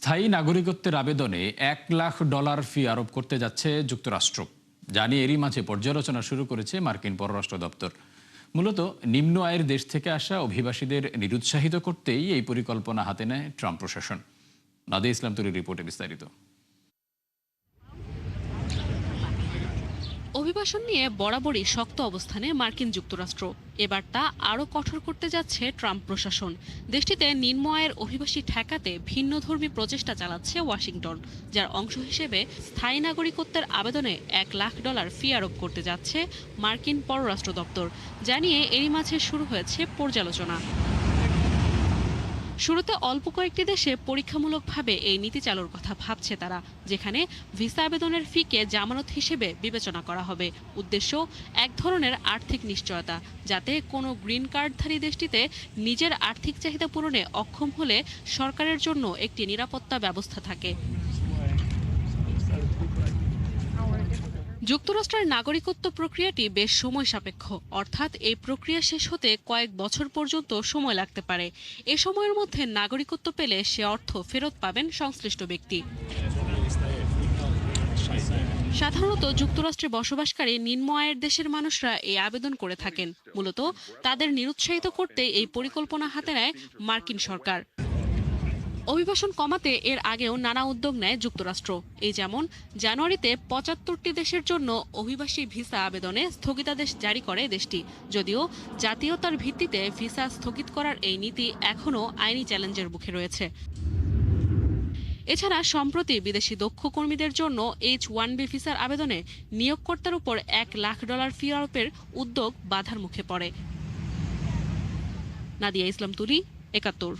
স্থায়ী নাগরিকত্বের আবেদনে $1,00,000 ফি আরোপ করতে যাচ্ছে যুক্তরাষ্ট্র। জানিয়ে এরই মাঝে পর্যালোচনা শুরু করেছে মার্কিন পররাষ্ট্র দপ্তর। মূলত নিম্ন আয়ের দেশ থেকে আসা অভিবাসীদের নিরুৎসাহিত করতেই এই পরিকল্পনা হাতে নেয় ট্রাম্প প্রশাসন। নাদিয়া ইসলাম তুলির রিপোর্টে বিস্তারিত। অভিবাসন নিয়ে বরাবরই শক্ত অবস্থানে মার্কিন যুক্তরাষ্ট্র। এবার তা আরও কঠোর করতে যাচ্ছে ট্রাম্প প্রশাসন। দেশটিতে নিম্ন আয়ের অভিবাসী ঠেকাতে ভিন্নধর্মী প্রচেষ্টা চালাচ্ছে ওয়াশিংটন, যার অংশ হিসেবে স্থায়ী নাগরিকত্বের আবেদনে $1,00,000 ফি আরোপ করতে যাচ্ছে মার্কিন পররাষ্ট্র দপ্তর। জানিয়ে এরই মাঝে শুরু হয়েছে পর্যালোচনা। শুরুতে অল্প কয়েকটি দেশে পরীক্ষামূলকভাবে এই নীতি চালুর কথা ভাবছে তারা, যেখানে ভিসা আবেদনের ফিকে জামানত হিসেবে বিবেচনা করা হবে। উদ্দেশ্য এক ধরনের আর্থিক নিশ্চয়তা, যাতে কোনো গ্রিন কার্ডধারী দেশটিতে নিজের আর্থিক চাহিদা পূরণে অক্ষম হলে সরকারের জন্য একটি নিরাপত্তা ব্যবস্থা থাকে। যুক্তরাষ্ট্রের নাগরিকত্ব প্রক্রিয়াটি বেশ সময় সাপেক্ষ, অর্থাৎ এই প্রক্রিয়া শেষ হতে কয়েক বছর পর্যন্ত সময় লাগতে পারে। এ সময়ের মধ্যে নাগরিকত্ব পেলে সে অর্থ ফেরত পাবেন সংশ্লিষ্ট ব্যক্তি। সাধারণত যুক্তরাষ্ট্রে বসবাসকারী নিম্ন আয়ের দেশের মানুষরা এই আবেদন করে থাকেন। মূলত তাদের নিরুৎসাহিত করতে এই পরিকল্পনা হাতে নেয় মার্কিন সরকার। অভিবাসন কমাতে এর আগেও নানা উদ্যোগ নেয় যুক্তরাষ্ট্র। এই যেমন জানুয়ারিতে ৭৫টি দেশের জন্য অভিবাসী ভিসা আবেদনে স্থগিতাদেশ জারি করে দেশটি। যদিও জাতীয়তার ভিত্তিতে ভিসা স্থগিত করার এই নীতি এখনও আইনি চ্যালেঞ্জের মুখে রয়েছে। এছাড়া সম্প্রতি বিদেশি দক্ষ কর্মীদের জন্য H-1B ভিসার আবেদনে নিয়োগকর্তার উপর $1,00,000 ফি আরোপের উদ্যোগ বাধার মুখে পড়ে। নাদিয়া ইসলাম তুলি, ৭১।